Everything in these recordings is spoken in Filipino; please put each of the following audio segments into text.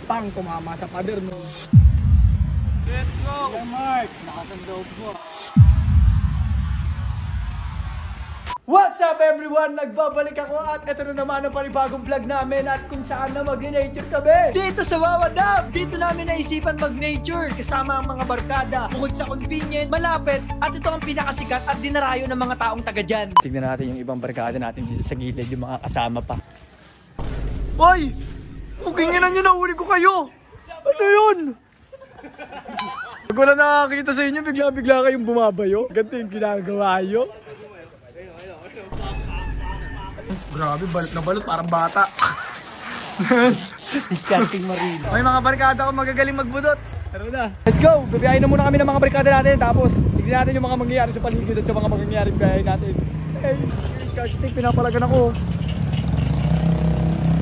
Pang tumama sa pader mo. Let's go! Yeah, Mark, nakasandoob mo. What's up everyone? Nagbabalik ako at ito na naman ang panibagong vlog namin at kung saan na mag-nature kami. Dito sa Wawa Dam! Dito namin naisipan mag-nature kasama ang mga barkada. Bukod sa convenient, malapit at ito ang pinakasikat at dinarayo ng mga taong taga dyan. Tignan natin yung ibang barkada natin dito sa gilid, yung mga kasama pa. Hoy! Pukinginan nyo, nahuli ko kayo! Ano yun? Pag wala nakakita sa inyo, bigla-bigla kayong bumabayo. Ganito yung ginagawa nyo. Grabe, balot na balot, parang bata. Disgusting marine. May mga barkada ko magagaling magbudot. Tara na. Let's go! Babiyahin na muna kami ng mga barkada natin. Tapos, tignan natin yung mga mangyayari sa paligid at sa mga mangyayaring biyahin natin. Hey, disgusting, pinapalagan ako.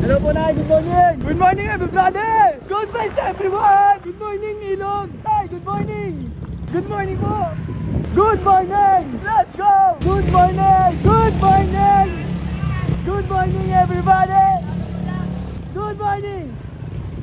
Hello po na, good morning! Good morning everybody! Good vibes everyone! Good morning Ilog! Tay, good morning! Good morning po! Good morning! Let's go! Good morning! Good morning! Good morning everybody! Good morning!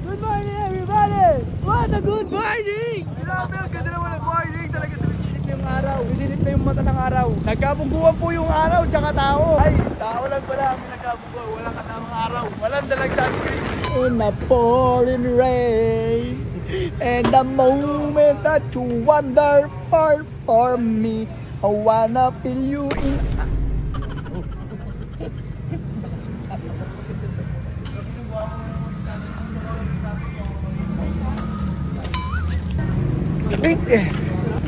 Good morning everybody! What a good morning! Grabe, ang ganda naman ang morning! Talaga sumisilip na yung araw. Sumisilip na yung mata ng araw. Nagkabuguan po yung araw tsaka tao. Ay, tao lang pala ang nagkabuguan. Walang kasamang araw. Walang dalang sunscreen. In a pouring rain and the moment that you wander far from me, I wanna feel you in...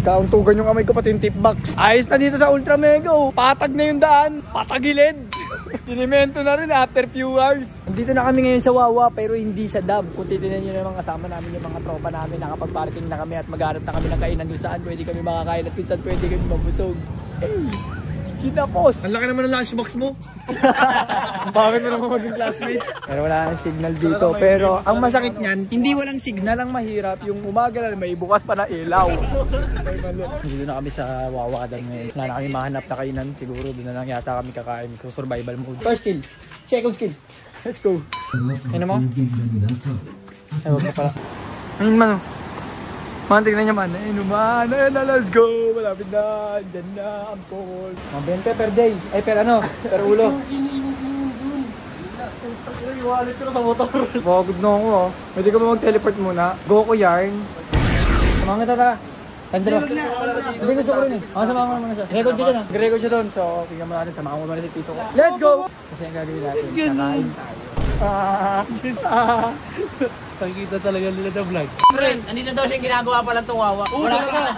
Kauntugan yung kamay ko pati yung tip box. Ayos na dito sa Ultra Mega. Patag na yung daan. Patagilid. Tinimento na rin after few hours. Dito na kami ngayon sa Wawa pero hindi sa dam. Kung titinan nyo naman kasama namin yung mga tropa namin. Nakapag-parking na kami at maghanap na kami ng kainan kung saan pwede kami makakain at pinsan pwede kami mabusog. Hey! Kinapos! Ang laki naman ng lunchbox mo. Bakit mo naman maging classmate? Pero wala nang signal dito. Pero ang masakit niyan, hindi walang signal ang mahirap. Yung umaga na may bukas pa na ilaw. Dito na kami sa Wawa Dam ngayon. Wala na kami mahanap na kainan. Siguro doon na lang yata kami kakain. Survival mode. First kill. Second kill. Let's go. Ano mo? Ewan ko pala. Ayun man. Tignan niya man. Ayun man. Ayun na, let's go. Malapit na. Diyan na. Ampol. Mga 20 per day. Ay, per ano? Per ulo. Iwalit ko na sa motor. Bagod na ako ah. Pwede ka ba mag-teleport muna? Go ko yarn. Samahan kita ta. Tandero. Hindi gusto ko rin eh. Samahan mo naman siya. Record siya doon. Record siya doon. So, tingnan mo natin. Samahan mo naman si Tito ko. Let's go! Kasi ang gagawin natin. Kakain tayo. Pagkita talaga nila sa vlog. Friend, andito daw siya yung ginagawa pala itong Wawa.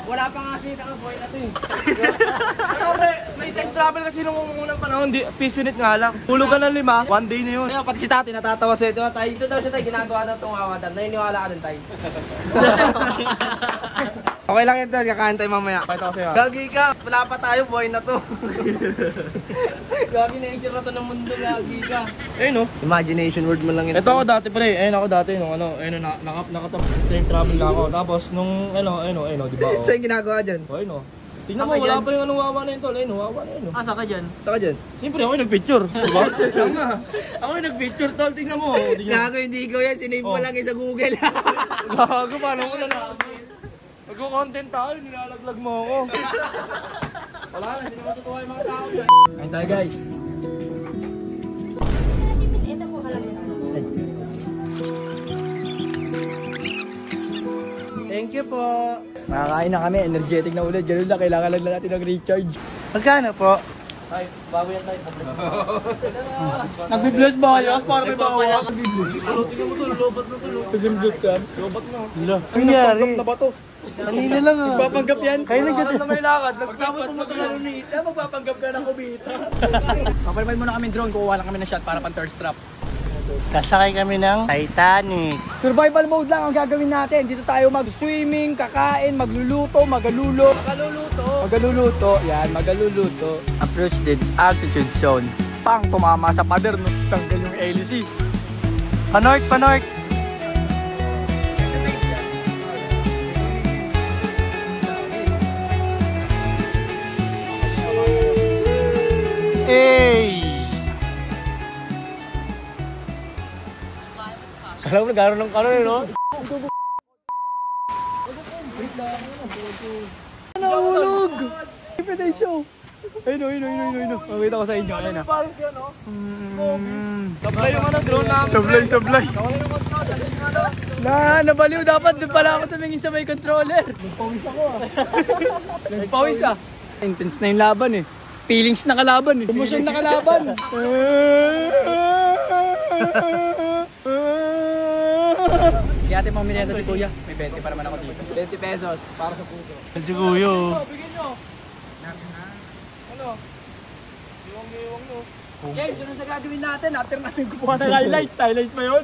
Wala pa nga siya ang buhay na ito eh. May time travel kasi nung unang panahon, piece unit nga lang. Tulog ka ng 5, one day na yun. Ayun, pati si Tati natatawa sa ito. Dito daw siya tayo ginagawa daw itong Wawa Dam. Naniniwala ka din tayo. Okay lang ito, kakain tayo mamaya. Pakita ko sa'yo. Gagi ka, wala pa tayo, buhay na to. Gagi, nature na to ng mundo, gagi ka. Ayun no. Imagination word mo lang ito. Ito ako dati pre, ayun ako dati nung ano, ayun time travel lang ako. Tapos nung di ba? Saan yung ginagawa dyan? Ayun no. Tingnan mo, wala pa yung anong Wawa na yun tol. Ayun, Wawa na yun. Saka dyan? Saka dyan? Siyempre ako yung nag-picture, diba? Tama. Ako yung nag-picture tol, tingnan mo. Gago, hindi ikaw yan, sinave mo lang sa Google. Gago, paano mo na namin? Magko-content tayo, nilalaglag mo ako. Wala na, hindi naman totoo yung mga tao yan. Kain tayo guys. Thank you po. Nakakain na kami, energetic na ulit. Ganun lang, kailangan lang natin ng recharge. Magkano po? Ay, bago yan tayo. Nagbi-bless ba kayo? Para may bawas. Nagbi-bless. Tingnan mo to, lobat na to. Pasimdot ka. Lobat na. Hila. Nangyari? Na ba to? Kanina lang ah. Magpapanggap yan? Kayo nagdyan na may lakad. Nagpapot mo ito na lunita. Magpapanggap ka ng kubita. Kapalman muna kami drone. Kukuha lang kami ng shot para pang thirst trap. Kasakay kami ng Titanic. Survival mode lang ang gagawin natin. Dito tayo mag-swimming, kakain, magluluto, magaluluto. Yan, magaluluto. Approach the altitude zone. Pang tumama sa pader, no? Tanggal yung LC. Panork, panork. Hey! Kala mo nagkaroon ng karoon, no? Nahulog! Pwede show. Ayun. Makita ko sa inyo. Ayun na. Sablay yung drone namin. Sablay. Nabaliw. Dapat doon pala ako tumingin sa may controller. Nagpawis ako Nagpawis ah. Intense na yung laban eh. Feelings na kalaban eh. Emotion na kalaban. Hindi natin mga minenta si Kuya. May 20 pa naman ako dito. 20 pesos para sa puso. Si Kuya. Bigyan nyo. Ano? Iwang nyo. James, sunod na gagawin natin. After natin kukuha ng highlights. Highlights ba yun?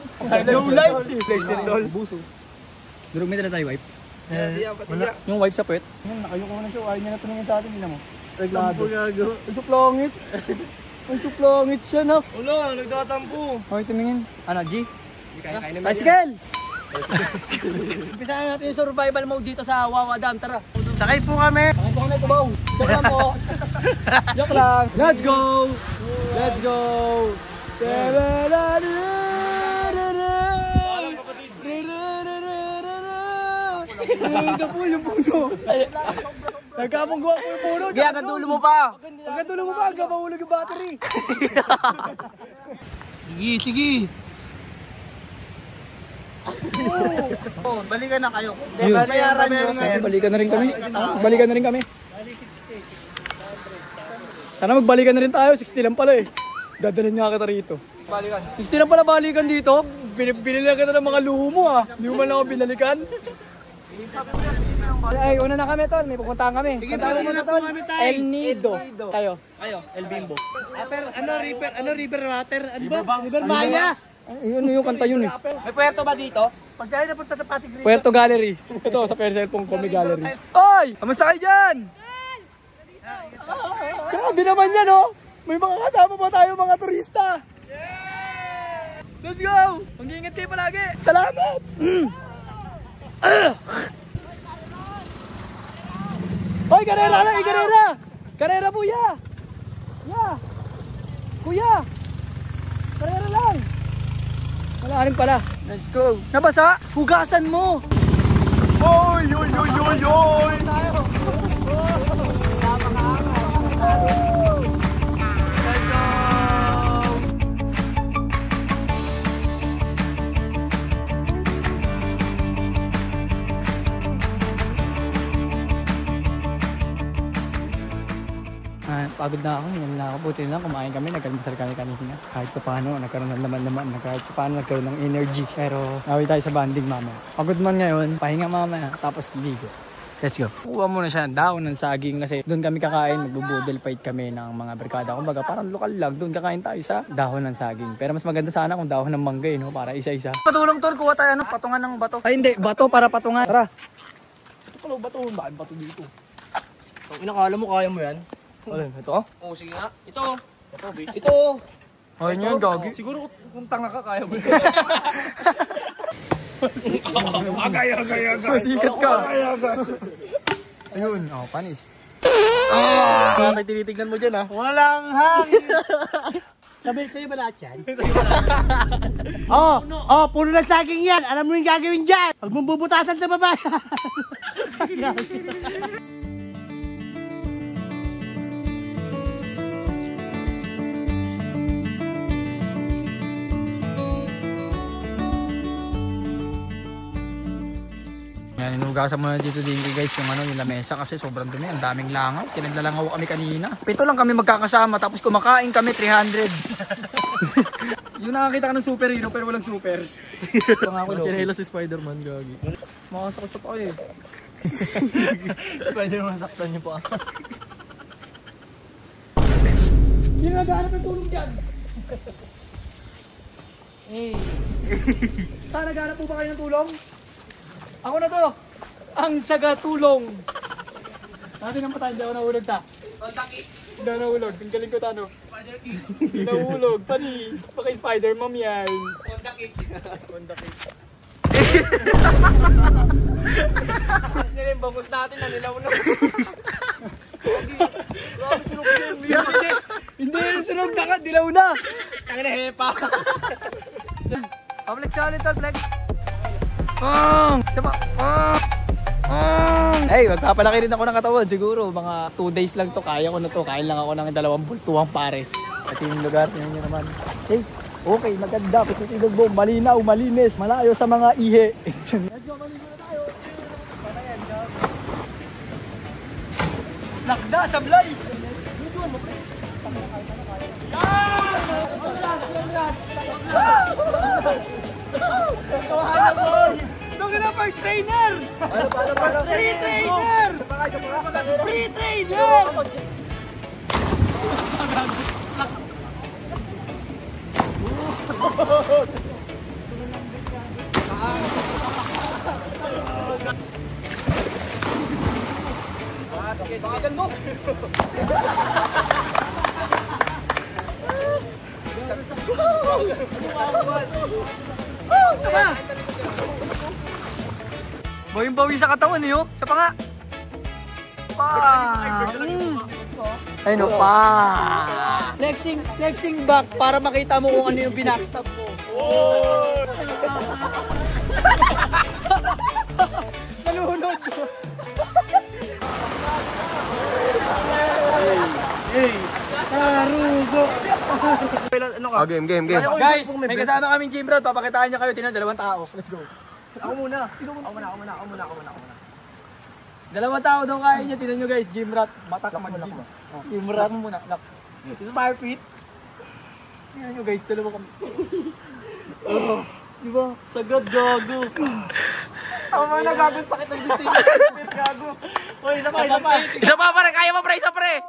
No lights eh. Lights and all. Buso. Durog may dala tayo wipes. Wala. Yung wipes sa puwet. Nakayuko na siya. Ayaw niya na tumingin sa atin. Hindi na mo. Reglado. gago. Ang suplongit. Ang suplongit siya na. Wala, nagtatampo. Okay, tumingin. Ano, G? Bicycle! Umpisahan natin yung survival mode dito sa Wawa Dam. Tara. Sakay po kami. Sakay po kami, Kubaw. Joke lang po. Joke lang. Let's go! Let's go! Yung puno. Nagkamungguha ko yung puno. Kaya kadulo mo pa. Pagkatulo mo ba, hanggang mahulog yung battery. Sige. Oh, balikan na kayo. Yun. Bayaran nyo, sir. Balikan na rin kami. Balikan na rin kami. Sana magbalikan na rin tayo. 60 lang pala eh. Dadalhin nga kita rito. Balikan. 60 lang pala balikan dito. Binili lang kita ng mga luho mo ah. Hindi mo man lang ako binalikan. Ay, una na kami tol. May pupuntahan kami. Sige, Puntahan una na tol. po kami, tay. El Nido. Tayo. El Bimbo. River water? Ano ba? River Maya. Ano yung kanta yun eh. May puerto ba dito? Pag tayo napunta sa Pasig River. Puerto Gallery. Ito, sa cellphone ko may gallery. Oy! Kamusta kayo dyan? Grabe naman yan, oh! May mga kasama pa tayo, mga turista! Let's go! Mag-iingat kayo palagi! Salamat! Hoy, karera na! Karera! Karera, kuya! Kuya! Karera lang! Wala rin pala. Let's go. Nabasa? Hugasan mo. Oy! Pagod na ako, yan na ako. Buti lang, kumain kami, nagkalmasal kami kanina. Kahit pa paano, nagkaroon ng laman-laman, kahit pa paano nagkaroon ng energy. Pero, nawi tayo sa banding mamaya. Pagod man ngayon, pahinga mamaya, tapos ligo. Let's go. Kuha muna siya ng daon ng saging kasi doon kami kakain, magbubudel fight kami ng mga barkada. Kumbaga, parang lokal lang, doon kakain tayo sa dahon ng saging. Pero mas maganda sana kung dahon ng mangga, no? Para isa-isa. Patulong tol, kuha tayo patungan ng bato. Ay hindi, bato para patungan. Tara. Ito pala bato, bakit bato dito? Inakala mo kaya mo yan? Ito? Oo, sige nga. Ito. Ay niyan, gagi. Siguro kung tanga ka, kaya mo. Masikat ka. Ayun, panis. Bakit tinitignan mo dyan ah? Walang hangin. Sabi sa'yo ba lahat yan? Puno na saging yan. Alam mo yung gagawin dyan. Pag mong bubutasan sa baba. Yan, inugasan muna dito din guys yung lamesa kasi sobrang dumi. Ang daming langaw. Kinaglalangaw kami kanina. Pito lang kami magkakasama tapos kumakain kami 300. Yung nakakita ka ng superhero pero walang super. Chinelas si Spider-Man, gagi. Makasakot pa ako eh. Spider-Man saktan niyo pa. Sino naghahanap ng tulong dyan? Saan naghahanap po ba kayo ng tulong? Ako na to! Ang sagatulong! Natin ang patay, hindi ako nahulog ta. Hindi ako nahulog, ang galing ko tano. Hindi nahulog, panis! Baka Spider-Man yan. Honda Kick. Yung bangus natin, nanilaw na. Grabe, sinok yun. Hindi, sunog na ka, dilaw na! Tangin na hepa. Flex ulit, tol, flex. Saba. Hey, magpapalaki rin ako ng katawan. Siguro, mga 2 days lang to. Kaya ko na to. Kain lang ako ng 2 bultuang pares. At yung lugar, tingnan nyo naman. Hey, okay, maganda. Pagkakilog mo, malinaw, malinis. Malayo sa mga ihe. Let's go, maligo na tayo. Lakda, sablay! Look at the first trainer! Free trainer! Free trainer! Bagal mo! Bawing-bawi sa katawan niyo, sa panga. Ay no pa. Flexing back para makita mo kung ano yung binackstab mo. Nalunod. Hey. Narugo. Ano ka? Game. Guys, may kasama kaming gym rod. Papakitaan niya kayo. Tinan, 2 tao. Let's go. Ako muna. Ako muna. 2 tao daw kaya niya. Tinan nyo guys, gym rat. Mata ka mag-gym. Gym rat mo muna. Ito fire feet. Tinan nyo guys, 2 kami. Diba? Sagad, gago. Ako mga nagagod sakit ng dito. Gago. Uy, isa pa. Isa pa pare, kaya mo pre, isa pre.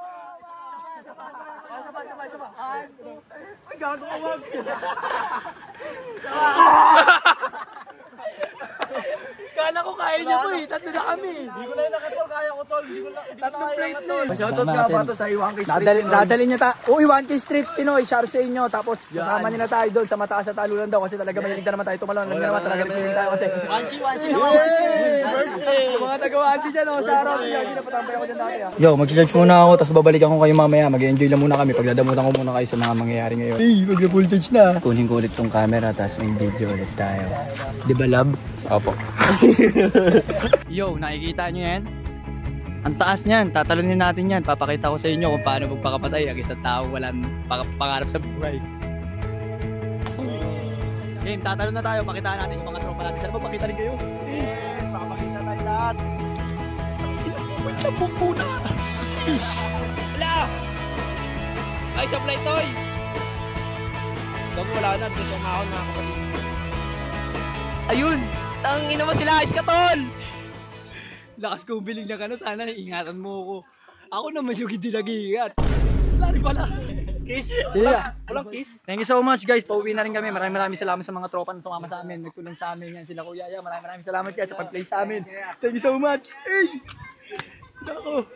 Ay, gago ka wag. Kala ko kaya niya po eh. 3 na kami. Hindi ko na yung nakatol. Kaya ko tol. 3 plate na eh. Shoutout nga pa to sa Iwanki Street. Dadalhin niya o Iwanki Street Pinoy. Share sa inyo. Tapos kasama nila tayo doon sa mataas sa talunan daw. Kasi talaga mahilig na naman tayo tumalon. Alam niyo naman talaga mahilig tayo kasi. Wansi. Birthday. Mga taga-Wansi dyan o. Shoutout. Hindi na patambay ako dyan dati. Yo, mag-charge muna ako. Tapos babalikan ko kayo mamaya. Mag-enjoy lang muna kami. Pagdadamutan ko muna kayo sa mga mangyayari ngayon. Hey, mag-full charge na. Kunin ko ulit tong camera. Tapos may video ulit tayo. Diba love? Opo. Yo, nakikita nyo yan? Ang taas niyan, tatalunin natin yan. Papakita ko sa inyo kung paano magpakapatay ang isang tao walang pangarap sa buhay. Game, tatalon na tayo. Pakitaan natin yung mga tropa natin. Sana magpakita rin kayo? Yes, papakita tayo lahat. May sabong muna. Wala! Ay, supply toy! Bago wala na, gusto nga ako mga kapatid. Ayun! Tangina mo sila, ice katol! Lakas ko biling na kano, sana ingatan mo ako. Ako naman yung hindi nag-iingat. Lari pala. Kiss. Yeah. Walang kiss. Thank you so much guys. Pauwi na rin kami. Maraming salamat sa mga tropa na sumama sa amin. Nagtulong sa amin yan. Sila Kuya Yaya. Maraming salamat guys sa pag-play sa amin. Thank you so much. Hey! Ako.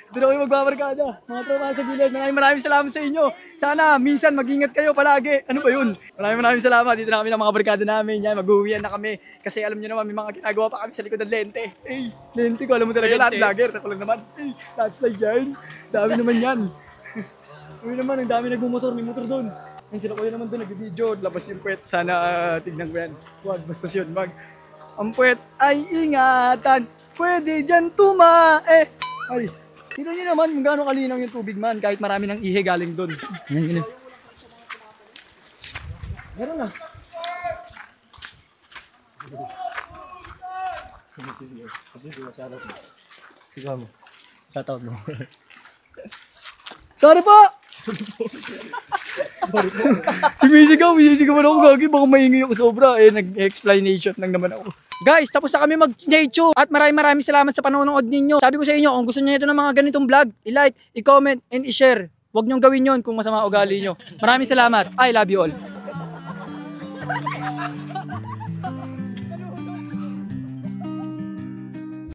Doon ako yung magbabarkada. Mga tropa sa gilid. Maraming salamat sa inyo. Sana minsan mag-ingat kayo palagi. Ano ba yun? Maraming salamat. Dito na kami ng mga barkada namin. Yan, mag-uwian na kami. Kasi alam nyo naman, may mga ginagawa pa kami sa likod ng lente. Hey, lente ko. Alam mo talaga lahat. Lager. Ako lang naman. Hey, that's like yan. Dami naman yan. Uy naman, ang dami nagmumotor. May motor doon. Yan sila Kuya naman doon. Nag-video. Labas yung puwet. Sana tignan ko yan. Wag, bastos yun. Wag. Ang puwet ay ingatan. Pwede dyan tumae. Ay. Tignan nyo naman kung gaano kalinaw yung tubig man kahit marami ng ihe galing doon. Yan. Meron na. Sigaw mo. Shoutout mo. Sorry po! Sumisigaw man ako gagi. Baka mahingi ako sobra. Nag-explanation lang naman ako. Guys, tapos na kami mag-nature. At maraming salamat sa panonood ninyo. Sabi ko sa inyo, kung gusto niyo ito ng mga ganitong vlog, i-like, i-comment, and i-share. Huwag niyong gawin yon kung masama ugali niyo. Maraming salamat. I love you all.